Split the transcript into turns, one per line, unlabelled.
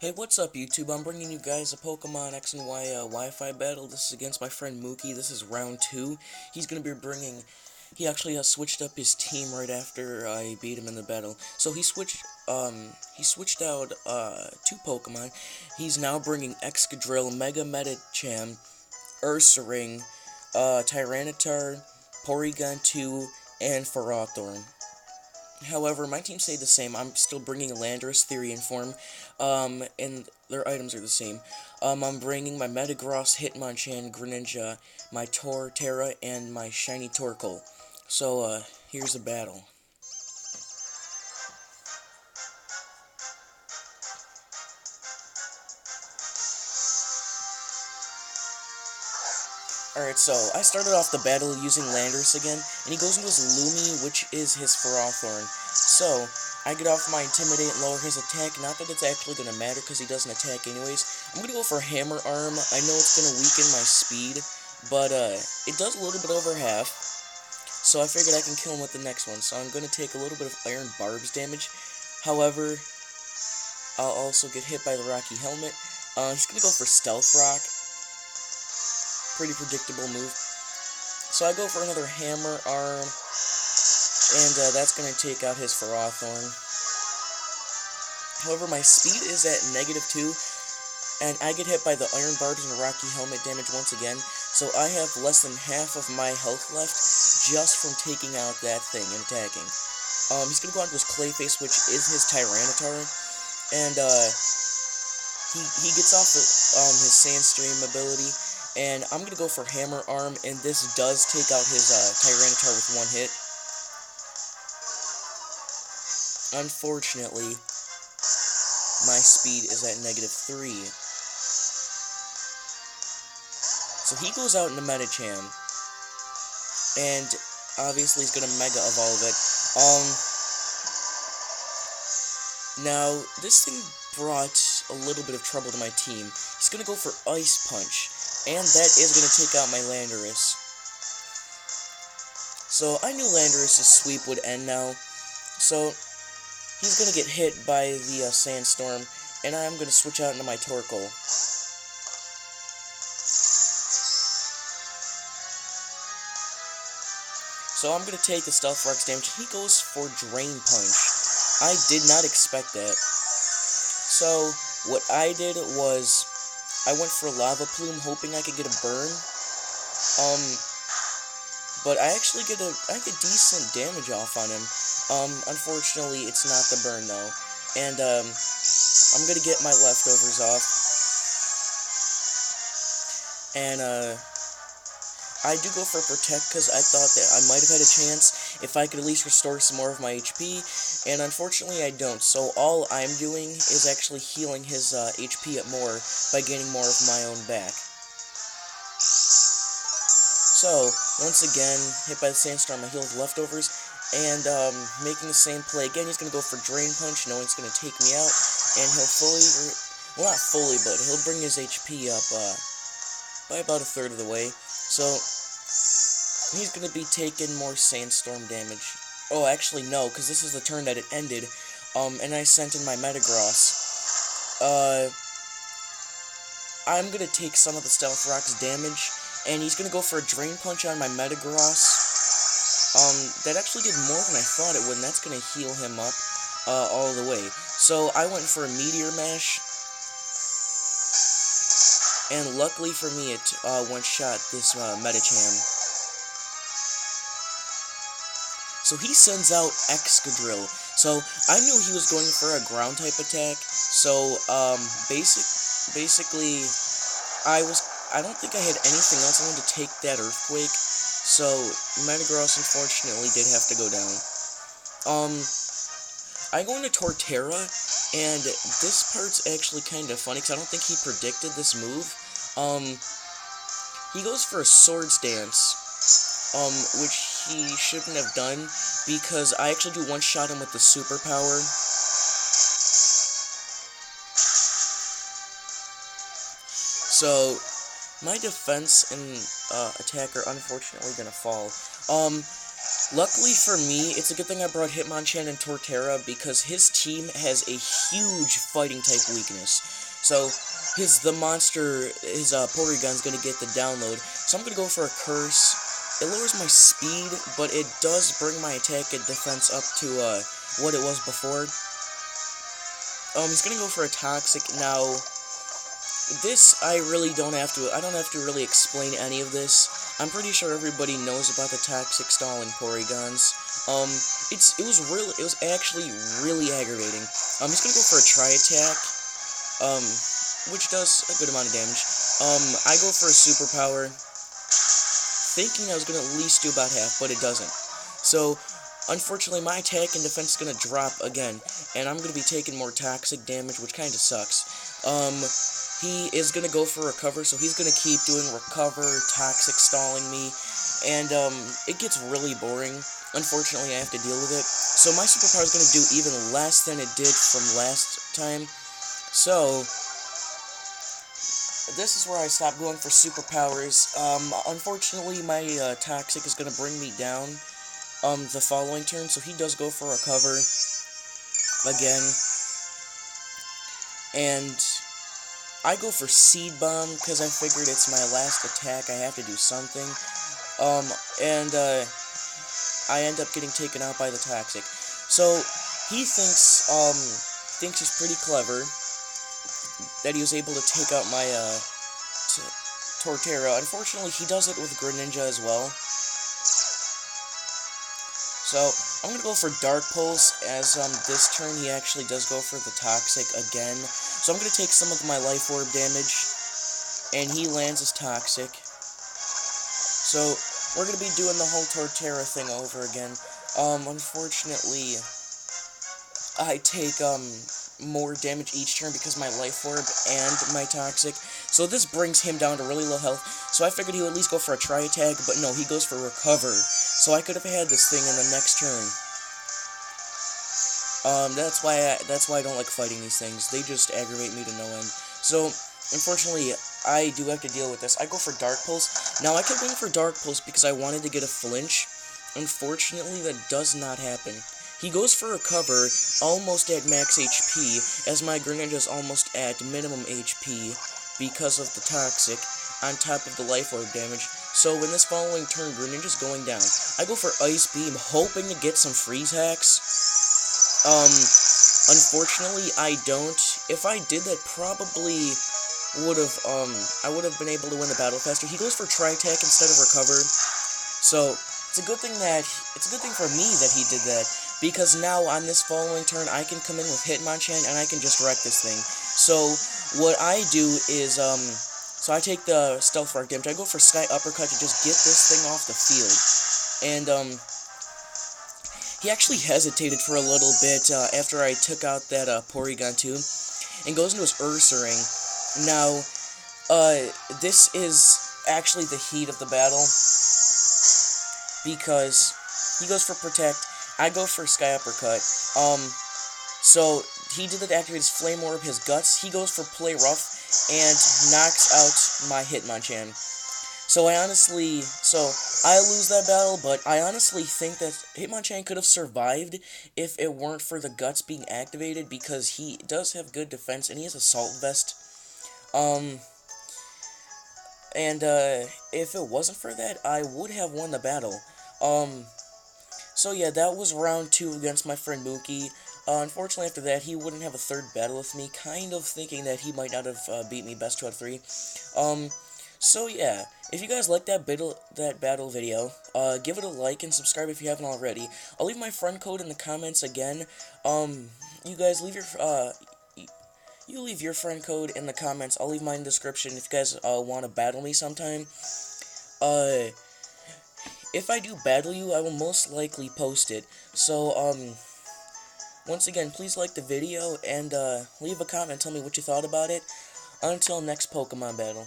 Hey, what's up, YouTube? I'm bringing you guys a Pokemon X and Y Wi-Fi battle. This is against my friend Muki. This is round 2. He's going to be bringing... He actually switched up his team right after I beat him in the battle. So he switched out 2 Pokemon. He's now bringing Excadrill, Mega Medicham, Ursaring, Tyranitar, Porygon 2, and Ferrothorn. However, my team stayed the same. I'm still bringing Landorus, Therian form, and their items are the same. I'm bringing my Metagross, Hitmonchan, Greninja, my Torterra, and my Shiny Torkoal. So, here's the battle. Alright, so I started off the battle using Landorus again, and he goes into his Lumi, which is his Ferrothorn. So, I get off my Intimidate and lower his attack. Not that it's actually going to matter, because he doesn't attack anyways. I'm going to go for Hammer Arm. I know it's going to weaken my speed, but it does a little bit over half. So I figured I can kill him with the next one. So I'm going to take a little bit of Iron Barbs damage. However, I'll also get hit by the Rocky Helmet. He's going to go for Stealth Rock. Pretty predictable move. So I go for another Hammer Arm, and that's going to take out his Ferrothorn. However, my speed is at -2, and I get hit by the Iron Barbs and Rocky Helmet damage once again, so I have less than half of my health left just from taking out that thing and attacking. He's going to go on to his Clayface, which is his Tyranitar, and he gets off his Sandstream ability, and I'm going to go for Hammer Arm, and this does take out his Tyranitar with one hit. Unfortunately, my speed is at -3. So he goes out into Medicham, and obviously he's going to Mega Evolve it. Now, this thing brought a little bit of trouble to my team. He's going to go for Ice Punch, and that is going to take out my Landorus. So I knew Landorus' sweep would end now. So he's going to get hit by the Sandstorm, and I'm going to switch out into my Torkoal. So I'm going to take the Stealth Rock's damage. He goes for Drain Punch. I did not expect that. So what I did was I went for Lava Plume, hoping I could get a burn. But I actually get decent damage off on him. Unfortunately, it's not the burn though. And I'm gonna get my leftovers off. And I do go for Protect because I thought that I might have had a chance if I could at least restore some more of my HP, and unfortunately I don't. So all I'm doing is actually healing his HP up more by gaining more of my own back. So, once again, hit by the Sandstorm, I heal his leftovers, and making the same play again. He's going to go for Drain Punch, knowing it's going to take me out, and he'll well, not fully, but he'll bring his HP up by about a third of the way. So, he's going to be taking more Sandstorm damage. Oh, actually, no, because this is the turn that it ended, and I sent in my Metagross. I'm going to take some of the Stealth Rock's damage, and he's going to go for a Drain Punch on my Metagross. That actually did more than I thought it would, and that's going to heal him up all the way. So I went for a Meteor Mash, and luckily for me, it one-shot this Medicham. So he sends out Excadrill. So I knew he was going for a ground-type attack, so basically, I don't think I had anything else. I wanted to take that Earthquake, so Metagross unfortunately did have to go down. I go into Torterra, and this part's actually kind of funny, because I don't think he predicted this move. He goes for a Swords Dance, which he shouldn't have done, because I actually do one-shot him with the Superpower. So my defense and attack are unfortunately gonna fall. Luckily for me, it's a good thing I brought Hitmonchan and Torterra because his team has a huge fighting type weakness. So his Porygon's gonna get the download. So I'm gonna go for a Curse. It lowers my speed, but it does bring my attack and defense up to what it was before. He's gonna go for a Toxic now. This I don't have to really explain any of this. I'm pretty sure everybody knows about the Toxic stalling Porygons. It was actually really aggravating. He's gonna go for a Tri-Attack, which does a good amount of damage. I go for a Superpower, thinking I was gonna at least do about half, but it doesn't. So, unfortunately, my attack and defense is gonna drop again, and I'm gonna be taking more Toxic damage, which kinda sucks. He is going to go for Recover, so he's going to keep doing Recover, Toxic stalling me, and it gets really boring. Unfortunately, I have to deal with it. So my Superpower is going to do even less than it did from last time. So this is where I stop going for Superpowers. Unfortunately, my Toxic is going to bring me down the following turn, so he does go for Recover again. And I go for Seed Bomb because I figured it's my last attack. I have to do something. I end up getting taken out by the Toxic. So he thinks he's pretty clever that he was able to take out my Torterra. Unfortunately, he does it with Greninja as well. So I'm gonna go for Dark Pulse, as this turn he actually does go for the Toxic again. So I'm gonna take some of my Life Orb damage, and he lands his Toxic. So we're gonna be doing the whole Torterra thing over again. Unfortunately, I take more damage each turn because my Life Orb and my Toxic. So this brings him down to really low health. So I figured he would at least go for a Tri-Attack, but no, he goes for Recover. So I could have had this thing in the next turn. That's why I don't like fighting these things. They just aggravate me to no end. So, unfortunately, I do have to deal with this. I go for Dark Pulse. Now, I kept going for Dark Pulse because I wanted to get a flinch. Unfortunately, that does not happen. He goes for Recover, almost at max HP, as my Greninja is almost at minimum HP because of the Toxic, on top of the Life Orb damage. So in this following turn, Greninja's going down. I go for Ice Beam, hoping to get some freeze hacks. Unfortunately, I don't. If I did, that probably would have, I would have been able to win the battle faster. He goes for Tri-Attack instead of Recover. So it's a good thing for me that he did that, because now on this following turn, I can come in with Hitmonchan and I can just wreck this thing. So what I do is, so I take the Stealth Rock damage. I go for Sky Uppercut to just get this thing off the field. And, he actually hesitated for a little bit after I took out that Porygon 2, and goes into his Ursaring. Now, this is actually the heat of the battle, because he goes for Protect, I go for Sky Uppercut. So he did it, activate his Flame Orb, his Guts. He goes for Play Rough and knocks out my Hitmonchan. So I lose that battle, but I honestly think that Hitmonchan could have survived if it weren't for the Guts being activated, because he does have good defense, and he has Assault Vest. If it wasn't for that, I would have won the battle. So yeah, that was round 2 against my friend Muki. Unfortunately, after that, he wouldn't have a third battle with me, kind of thinking that he might not have beat me best 2 out of 3. So yeah, if you guys like that battle video, give it a like and subscribe if you haven't already. I'll leave my friend code in the comments again. You guys leave your friend code in the comments. I'll leave mine in the description if you guys want to battle me sometime. If I do battle you, I will most likely post it. So, once again, please like the video and leave a comment and tell me what you thought about it. Until next Pokemon battle.